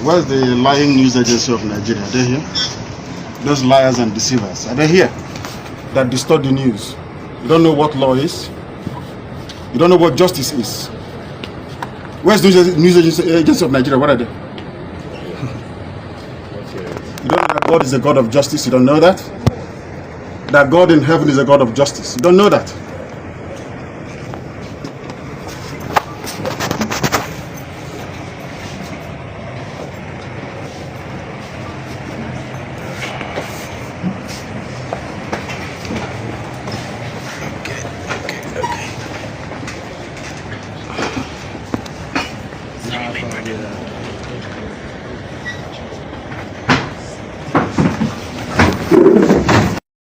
Where's the lying news agency of Nigeria? Are they here? Those liars and deceivers, are they here? That distort the news. You don't know what law is. You don't know what justice is. Where's the news agency of Nigeria? What are they? You don't know that God is a God of justice. You don't know that? That God in heaven is a God of justice. You don't know that?